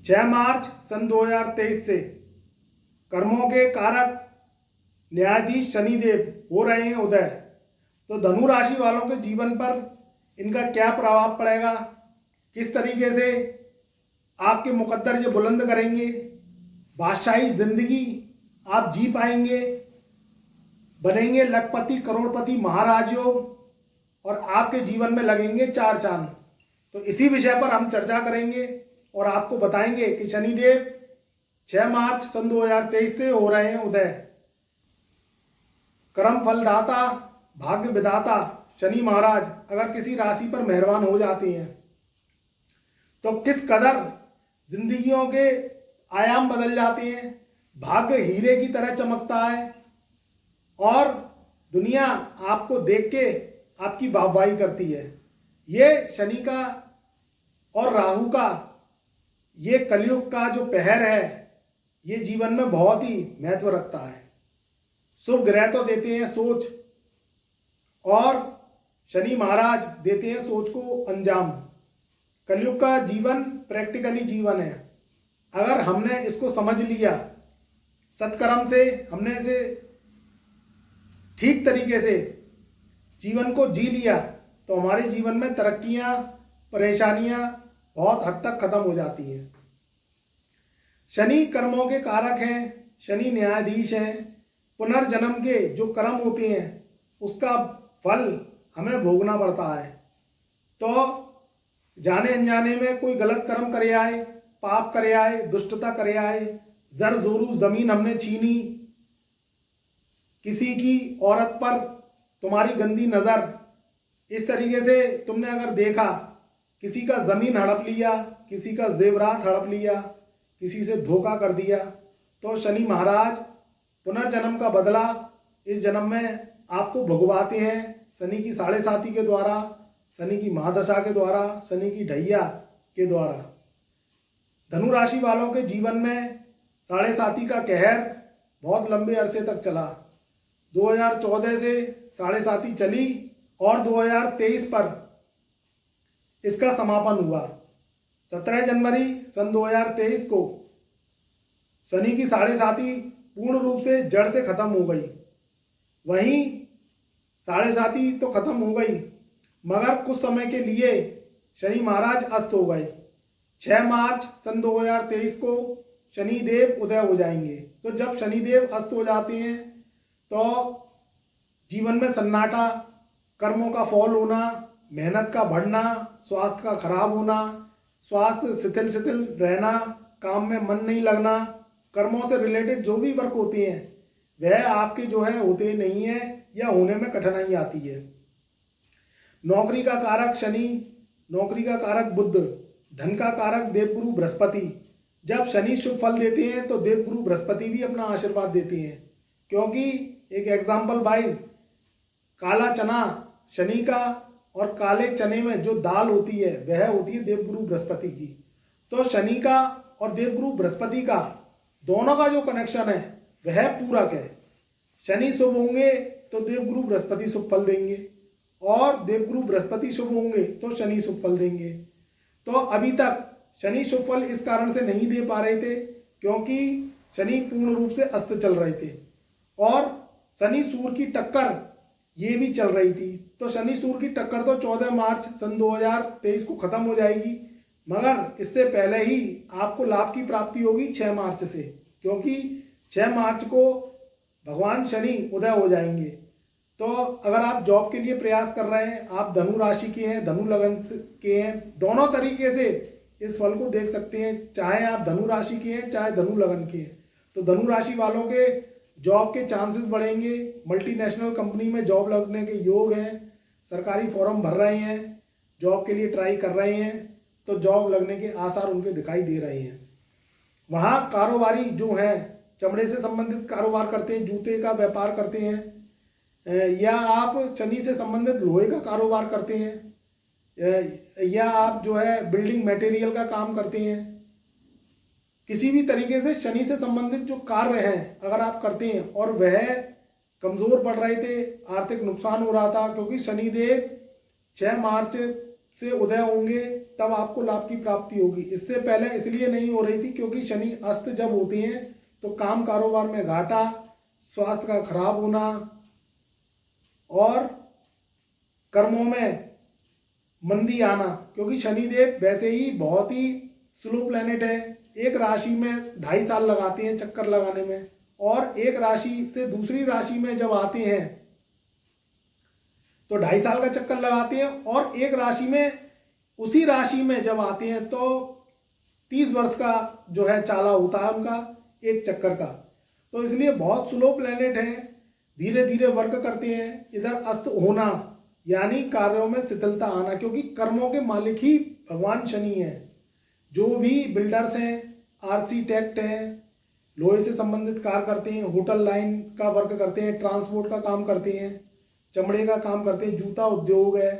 6 मार्च सन 2023 से कर्मों के कारक न्यायाधीश शनिदेव हो रहे हैं उदय। तो धनु राशि वालों के जीवन पर इनका क्या प्रभाव पड़ेगा, किस तरीके से आपके मुकद्दर ये बुलंद करेंगे, बादशाही जिंदगी आप जी पाएंगे, बनेंगे लखपति करोड़पति महाराज योग और आपके जीवन में लगेंगे 4 चांद। तो इसी विषय पर हम चर्चा करेंगे और आपको बताएंगे कि शनिदेव 6 मार्च सन 2023 से हो रहे हैं उदय। कर्म फलदाता भाग्य विधाता शनि महाराज अगर किसी राशि पर मेहरबान हो जाते हैं तो किस कदर जिंदगियों के आयाम बदल जाते हैं, भाग्य हीरे की तरह चमकता है और दुनिया आपको देख के आपकी वाहवाही करती है। ये शनि का और राहु का ये कलयुग का जो पहर है ये जीवन में बहुत ही महत्व रखता है। शुभ ग्रह तो देते हैं सोच और शनि महाराज देते हैं सोच को अंजाम। कलयुग का जीवन प्रैक्टिकली जीवन है। अगर हमने इसको समझ लिया, सत्कर्म से हमने इसे ठीक तरीके से जीवन को जी लिया तो हमारे जीवन में तरक्कियां परेशानियां बहुत हद तक खत्म हो जाती हैं। शनि कर्मों के कारक हैं, शनि न्यायाधीश हैं। पुनर्जन्म के जो कर्म होते हैं उसका फल हमें भोगना पड़ता है। तो जाने अनजाने में कोई गलत कर्म करे आए, पाप करे आए, दुष्टता करे आए, जर जोरू जमीन हमने छीनी, किसी की औरत पर तुम्हारी गंदी नज़र, इस तरीके से तुमने अगर देखा, किसी का ज़मीन हड़प लिया, किसी का जेवरात हड़प लिया, किसी से धोखा कर दिया, तो शनि महाराज पुनर्जन्म का बदला इस जन्म में आपको भुगवाते हैं। शनि की 7.5 के द्वारा, शनि की महादशा के द्वारा, शनि की ढैया के द्वारा। धनु राशि वालों के जीवन में 7.5 का कहर बहुत लंबे अरसे तक चला। 2014 से 7.5 चली और 2023 पर इसका समापन हुआ। 17 जनवरी सन 2023 को शनि की 7.5 पूर्ण रूप से जड़ से खत्म हो गई। वहीं 7.5 तो खत्म हो गई मगर कुछ समय के लिए शनि महाराज अस्त हो गए। 6 मार्च सन 2023 को शनिदेव उदय हो जाएंगे। तो जब शनिदेव अस्त हो जाते हैं तो जीवन में सन्नाटा, कर्मों का फॉल होना, मेहनत का बढ़ना, स्वास्थ्य का खराब होना, स्वास्थ्य शिथिल रहना, काम में मन नहीं लगना, कर्मों से रिलेटेड जो भी वर्क होते हैं वह आपके जो है होते नहीं है या होने में कठिनाई आती है। नौकरी का कारक शनि, नौकरी का कारक बुध, धन का कारक देवगुरु बृहस्पति। जब शनि शुभ फल देते हैं तो देवगुरु बृहस्पति भी अपना आशीर्वाद देते हैं, क्योंकि एक एग्जाम्पल वाइज काला चना शनि का और काले चने में जो दाल होती है वह होती है देवगुरु बृहस्पति की। तो शनि का और देवगुरु बृहस्पति का दोनों का जो कनेक्शन है वह पूरक है। शनि शुभ होंगे तो देवगुरु बृहस्पति शुभ फल देंगे और देवगुरु बृहस्पति शुभ होंगे तो शनि शुभ फल देंगे। तो अभी तक शनि शुभ फल इस कारण से नहीं दे पा रहे थे क्योंकि शनि पूर्ण रूप से अस्त चल रहे थे और शनि सूर्य की टक्कर ये भी चल रही थी। तो शनि सूर्य की टक्कर तो 14 मार्च सन 2023 को खत्म हो जाएगी, मगर इससे पहले ही आपको लाभ की प्राप्ति होगी 6 मार्च से, क्योंकि 6 मार्च को भगवान शनि उदय हो जाएंगे। तो अगर आप जॉब के लिए प्रयास कर रहे हैं, आप धनु राशि के हैं, धनु लगन के हैं, दोनों तरीके से इस फल को देख सकते हैं। चाहे आप धनु राशि के हैं चाहे धनु लगन के हैं, तो धनु राशि वालों के जॉब के चांसेस बढ़ेंगे। मल्टीनेशनल कंपनी में जॉब लगने के योग हैं, सरकारी फॉर्म भर रहे हैं, जॉब के लिए ट्राई कर रहे हैं तो जॉब लगने के आसार उनके दिखाई दे रहे हैं। वहाँ कारोबारी जो हैं, चमड़े से संबंधित कारोबार करते हैं, जूते का व्यापार करते हैं, या आप शनि से संबंधित लोहे का कारोबार करते हैं, या आप जो है बिल्डिंग मटेरियल का काम करते हैं, किसी भी तरीके से शनि से संबंधित जो कार्य हैं अगर आप करते हैं और वह कमज़ोर पड़ रहे थे, आर्थिक नुकसान हो रहा था, क्योंकि शनिदेव 6 मार्च से उदय होंगे तब आपको लाभ की प्राप्ति होगी। इससे पहले इसलिए नहीं हो रही थी क्योंकि शनि अस्त जब होते हैं तो काम कारोबार में घाटा, स्वास्थ्य का खराब होना और कर्मों में मंदी आना, क्योंकि शनिदेव वैसे ही बहुत ही स्लो प्लेनेट है। एक राशि में 2.5 साल लगाते हैं चक्कर लगाने में, और एक राशि से दूसरी राशि में जब आते हैं तो 2.5 साल का चक्कर लगाते हैं, और एक राशि में उसी राशि में जब आते हैं तो 30 वर्ष का जो है चाला होता है उनका एक चक्कर का। तो इसलिए बहुत स्लो प्लेनेट है, धीरे धीरे वर्क करते हैं। इधर अस्त होना यानी कार्यों में शिथिलता आना, क्योंकि कर्मों के मालिक ही भगवान शनि हैं। जो भी बिल्डर्स हैं, आर्किटेक्ट हैं, लोहे से संबंधित कार्य करते हैं, होटल लाइन का वर्क करते हैं, ट्रांसपोर्ट का काम करते हैं, चमड़े का काम करते हैं, जूता उद्योग है,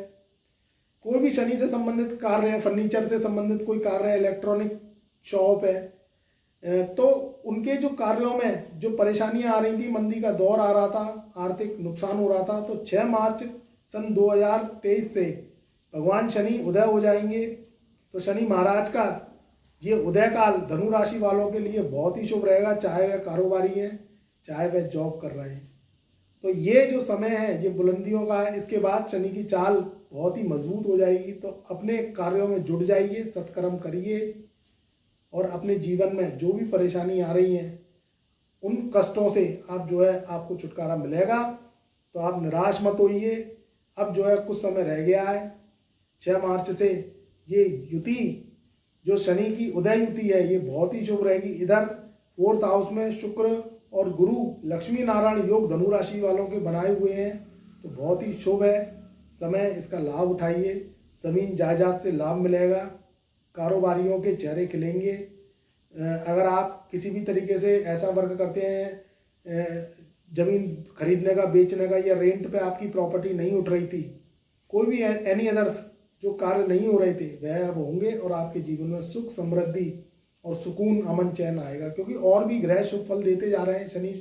कोई भी शनि से संबंधित कार्य है, फर्नीचर से संबंधित कोई कार्य है, इलेक्ट्रॉनिक शॉप है, तो उनके जो कार्यों में जो परेशानियां आ रही थी, मंदी का दौर आ रहा था, आर्थिक नुकसान हो रहा था, तो 6 मार्च सन 2023 से भगवान शनि उदय हो जाएंगे। तो शनि महाराज का ये उदय काल धनु राशि वालों के लिए बहुत ही शुभ रहेगा, चाहे वह कारोबारी है, चाहे वह जॉब कर रहे हैं। तो ये जो समय है ये बुलंदियों का है। इसके बाद शनि की चाल बहुत ही मजबूत हो जाएगी। तो अपने कार्यों में जुट जाइए, सत्कर्म करिए, और अपने जीवन में जो भी परेशानी आ रही है उन कष्टों से आप जो है आपको छुटकारा मिलेगा। तो आप निराश मत होइए। अब जो है कुछ समय रह गया है, 6 मार्च से ये युति जो शनि की उदय युति है ये बहुत ही शुभ रहेगी। इधर 4th हाउस में शुक्र और गुरु लक्ष्मी नारायण योग धनु राशि वालों के बनाए हुए हैं, तो बहुत ही शुभ है समय, इसका लाभ उठाइए। जमीन जायदाद से लाभ मिलेगा, कारोबारियों के चेहरे खिलेंगे। अगर आप किसी भी तरीके से ऐसा वर्क करते हैं, ज़मीन खरीदने का, बेचने का, या रेंट पे आपकी प्रॉपर्टी नहीं उठ रही थी, कोई भी एनी अदर्स जो कार्य नहीं हो रहे थे वह अब होंगे, और आपके जीवन में सुख समृद्धि और सुकून अमन चैन आएगा। क्योंकि और भी ग्रह शुभ फल देते जा रहे हैं, शनि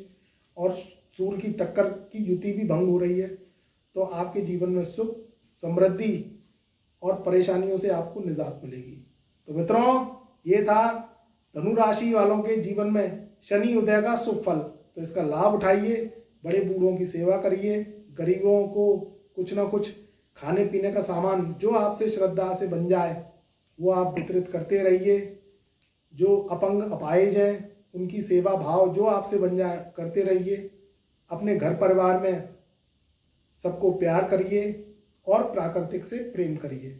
और सूर्य की टक्कर की युति भी भंग हो रही है, तो आपके जीवन में सुख समृद्धि और परेशानियों से आपको निजात मिलेगी। तो मित्रों, ये था धनु राशि वालों के जीवन में शनि उदय का शुभ फल। तो इसका लाभ उठाइए, बड़े बूढ़ों की सेवा करिए, गरीबों को कुछ ना कुछ खाने पीने का सामान जो आपसे श्रद्धा से बन जाए वो आप वितरित करते रहिए। जो अपंग अपाहिज हैं उनकी सेवा भाव जो आपसे बन जाए करते रहिए। अपने घर परिवार में सबको प्यार करिए और प्राकृतिक से प्रेम करिए।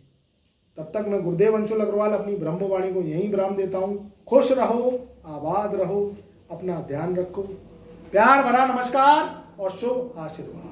तब तक मैं गुरुदेव अंशुल अग्रवाल अपनी ब्रह्मवाणी को यहीं विराम देता हूँ। खुश रहो, आबाद रहो, अपना ध्यान रखो। प्यार भरा नमस्कार और शुभ आशीर्वाद।